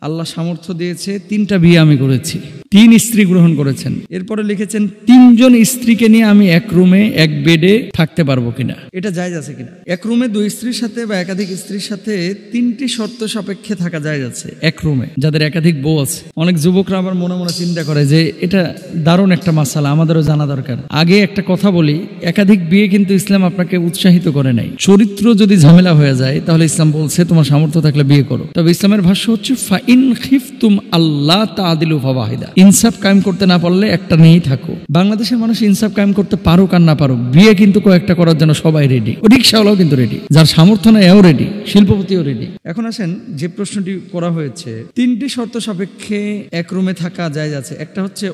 আল্লাহ সামর্থ্য দিয়েছে, 3টা বিয়ে আমি করেছি, 3 স্ত্রী গ্রহণ করেছেন। এরপরে লিখেছেন 3 জন স্ত্রীকে নিয়ে আমি এক রুমে এক বেডে থাকতে পারবো কিনা, এটা জায়েজ আছে কিনা। এক রুমে 2 স্ত্রীর সাথে বা একাধিক স্ত্রীর সাথে 3টি শর্ত সাপেক্ষে থাকা জায়েজ আছে এক রুমে, যাদের একাধিক বউ আছে। অনেক যুবকরা আবার মনে মনে চিন্তা করে যে এটা দারুণ একটা মাসালা, আমাদেরও জানা দরকার। আগে একটা কথা বলি, একাধিক বিয়ে কিন্তু ইসলাম আপনাকে উৎসাহিত করে নাই। চরিত্র যদি ঝামেলা হয়ে যায় তাহলে ইসলাম বলছে তোমার সামর্থ্য থাকলে বিয়ে করো। তবে ইসলামের ভাষ্য হচ্ছে ফাইন খিফতুম আল্লাহ তাআদিলু ফাওয়াহিদা, ইনসাফ কায়েম করতে না পারলে একটা নিয়েই থাকো। বাংলাদেশের মানুষ ইনসাফ কায়েম করতে পারুক আর না পারুক, বিয়ে কিন্তু কয়েকটা করার জন্য সবাই রেডি। রিকশাওয়ালাও কিন্তু রেডি, যার সামর্থ্য নাই এও রেডি, শিল্পপতিও রেডি। এখন আসেন যে প্রশ্নটি করা হয়েছে, 3টি শর্ত সাপেক্ষে এক রুমে থাকা জায়েজ আছে। একটা হচ্ছে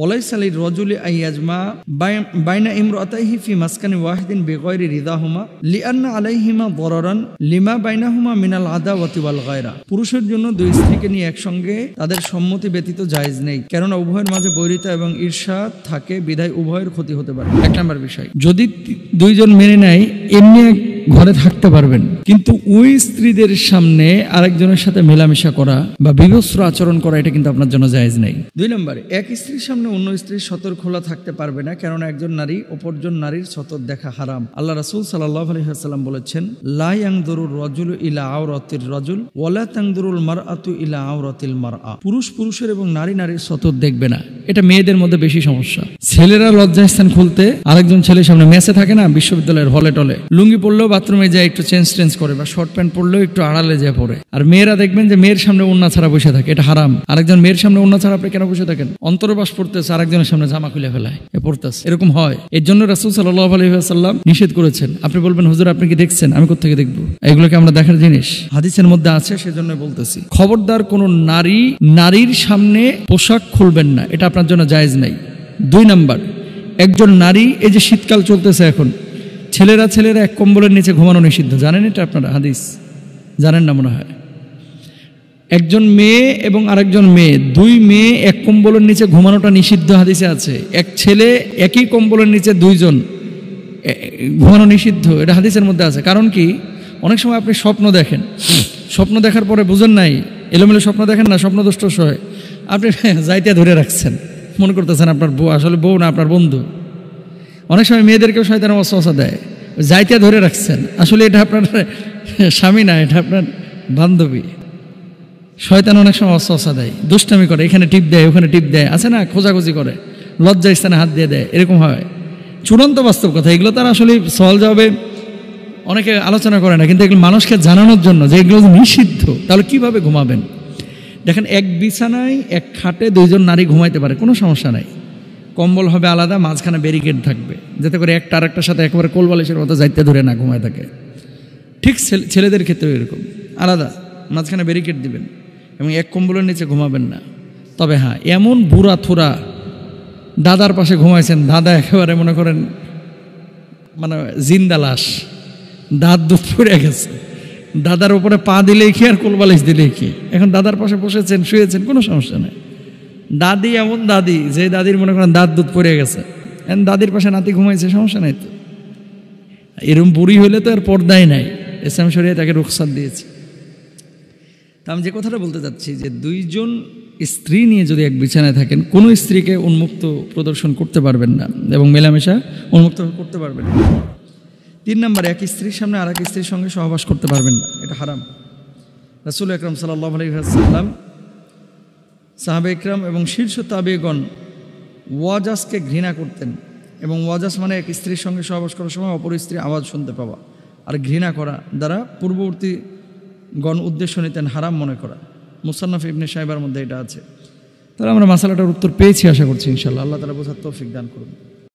ওয়ালাইসালির রজুলি আইয়াজমা বাইনা ইমরাতাইহি ফি মাসকানি ওয়াহিদিন বিগাইরি রিদাহুমা লিআন্না আলাইহিমা দরারান লিমা বাইনাহুমা মিনাল আদাওয়াতি ওয়াল গায়রা। পুরুষের জন্য 2 স্ত্রীকে নিয়ে একসঙ্গে তাদের সম্মতি ব্যতীত জায়েজ নেই, কেননা উভয়ের মাঝে বৈরিতা এবং ঈর্ষা থাকে, বিধায় উভয়ের ক্ষতি হতে পারে। 1 নম্বর বিষয়, যদি 2 জন মেনে নেয় এমনি ঘরে থাকতে পারবেন, কিন্তু ওই স্ত্রীদের সামনে আরেকজনের সাথে মেলামেশা করা বা বিভৎস আচরণ করা এটা কিন্তু আপনার জন্য জায়েজ নেই। 2 নম্বরে, এক স্ত্রীর সামনে অন্য স্ত্রীর সতর খোলা থাকতে পারবে না, কেননা একজন নারী অপরজন নারীর সতর দেখা হারাম। আল্লাহ রাসূল সাল্লাল্লাহু আলাইহি ওয়াসাল্লাম বলেছেন, লা ইয়ানদুরুর রাজুলু ইলা আওরাতির রাজুল ওয়ালা তানদুরুল মারআতু ইলা আওরাতিল মারআ। পুরুষ পুরুষের এবং নারী নারীর সতর দেখবে না, এটা মেয়েদের মধ্যে বেশি সমস্যা। ছেলেরা লজ্জাস্থান খুলতে আরেকজন ছেলের সামনে মেসে থাকে না, বিশ্ববিদ্যালয়ের হলে টলে, লুঙ্গি পরলেও বাথরুমে যায় একটু চেঞ্জ করে, বা শর্ট প্যান্ট পরলেও একটু আড়ালে যায় পরে। আর মেয়েরা দেখবেন যে মেয়ের সামনে ওড়না ছাড়া বসে থাকে, এটা হারাম। আরেকজন মেয়ের সামনে ওড়না ছাড়া আপনি কেন বসে থাকেন? অন্তর্বাস পড়তেছে, আরেকজনের সামনে জামা খুলে ফেলায় পড়তেছে, এরকম হয়। এর জন্য রাসূল সাল্লাল্লাহু আলাইহি ওয়াসাল্লাম নিষেধ করেছেন। আপনি বলবেন হুজুর আপনি কি দেখছেন? আমি কোত্থেকে দেখবো? এগুলোকে আমরা দেখার জিনিস হাদিসের মধ্যে আছে, সেজন্য বলতেছি। খবরদার কোন নারী নারীর সামনে পোশাক খুলবেন না, এটা আপনার জন্য জায়েজ নাই। 2 নম্বর, একজন নারী, এই যে শীতকাল চলতেছে এখন, ছেলেরা এক কম্বলের নিচে ঘুমানো নিষিদ্ধ, জানেন এটা আপনারা? হাদিস জানেন না মনে হয়। একজন মেয়ে এবং আরেকজন মেয়ে, 2 মেয়ে এক কম্বলের নিচে ঘুমানোটা নিষিদ্ধ হাদিসে আছে। এক ছেলে একই কম্বলের নিচে 2 জন ঘুমানো নিষিদ্ধ, এটা হাদিসের মধ্যে আছে। কারণ কি, অনেক সময় আপনি স্বপ্ন দেখেন, স্বপ্ন দেখার পরে বুঝেন নাই, এলোমেলো স্বপ্ন দেখেন না, স্বপ্নদোষ হয়, আপনি যাইতে ধরে রাখছেন, মনে করতেছেন আপনার বউ, আসলে বউ না আপনার বন্ধু। অনেক সময় মেয়েদেরকেও শয়তান ওয়াসওয়াসা দেয়, যাইতে ধরে রাখছেন, আসলে এটা আপনার স্বামী না, এটা আপনার বান্ধবী। শয়তান অনেক সময় ওয়াসওয়াসা দেয়, দুষ্টামি করে, এখানে টিপ দেয় ওখানে টিপ দেয়, আছে না, খোঁজাখুঁজি করে, লজ্জা স্থানে হাত দিয়ে দেয়, এরকম হয়। চূড়ান্ত বাস্তব কথা, এগুলো তারা আসলে সওয়াল জবাবে অনেকে আলোচনা করে না, কিন্তু এগুলো মানুষকে জানানোর জন্য যে এগুলো নিষিদ্ধ। তাহলে কিভাবে ঘুমাবেন? দেখেন, এক বিছানায় এক খাটে 2 জন নারী ঘুমাইতে পারে, কোনো সমস্যা নাই। কম্বল হবে আলাদা, মাঝখানে ব্যারিকেড থাকবে, যাতে করে একটা আরেকটার সাথে একেবারে কোলবালিশের মতো যাইতে ধরে না ঘুমায় থাকে। ঠিক ছেলেদের ক্ষেত্রেও এরকম, আলাদা মাঝখানে ব্যারিকেড দিবেন এবং এক কম্বলের নিচে ঘুমাবেন না। তবে হ্যাঁ, এমন বুড়া থুরা দাদার পাশে ঘুমাইছেন, দাদা একেবারে মনে করেন মানে জিন্দা লাশ, দাঁত দুধ পড়ে গেছে, দাদার উপরে পা দিলেই কি আর কোলবালিশ দিলেই কি, এখন দাদার পাশে বসেছেন, শুয়েছেন, কোনো সমস্যা নেই। দাদি এমন দাদি, যে দাদির মনে করেন দাঁত দুধ পড়ে গেছে, এখন দাদির পাশে নাতি ঘুমাইছে, সমস্যা নাই তো। এরকম বুড়ি হইলে তো আর পর্দাই নাই, ইসলাম শরিয়া তাকে রুখসাত দিয়েছে। তা আমি যে কথাটা বলতে চাচ্ছি, যে 2 জন স্ত্রী নিয়ে যদি এক বিছানায় থাকেন, কোনো স্ত্রীকে উন্মুক্ত প্রদর্শন করতে পারবেন না এবং মেলামেশা উন্মুক্ত করতে পারবেন না। 3 নম্বরে, এক স্ত্রীর সামনে আর এক স্ত্রীর সঙ্গে সহবাস করতে পারবেন না, এটা হারাম। রাসূল আকরাম সাল্লাল্লাহু আলাইহি ওয়াসাল্লাম, সাহাবে ইকরাম এবং শীর্ষ তাবেগণ ওয়াজাসকে ঘৃণা করতেন, এবং ওয়াজাস মানে এক স্ত্রীর সঙ্গে সহবাস করার সময় অপর স্ত্রীর আওয়াজ শুনতে পাওয়া আর ঘৃণা করা দ্বারা পূর্ববর্তী গণ উদ্দেশ্য নিতেন, হারাম মনে করা। মুসান্নাফ ইবনে শাইবার মধ্যে এটা আছে। তাহলে আমরা মাসালাটার উত্তর পেয়েছি আশা করছি ইনশাআল্লাহ। আল্লাহ তাআলা বোঝার তৌফিক দান করুন।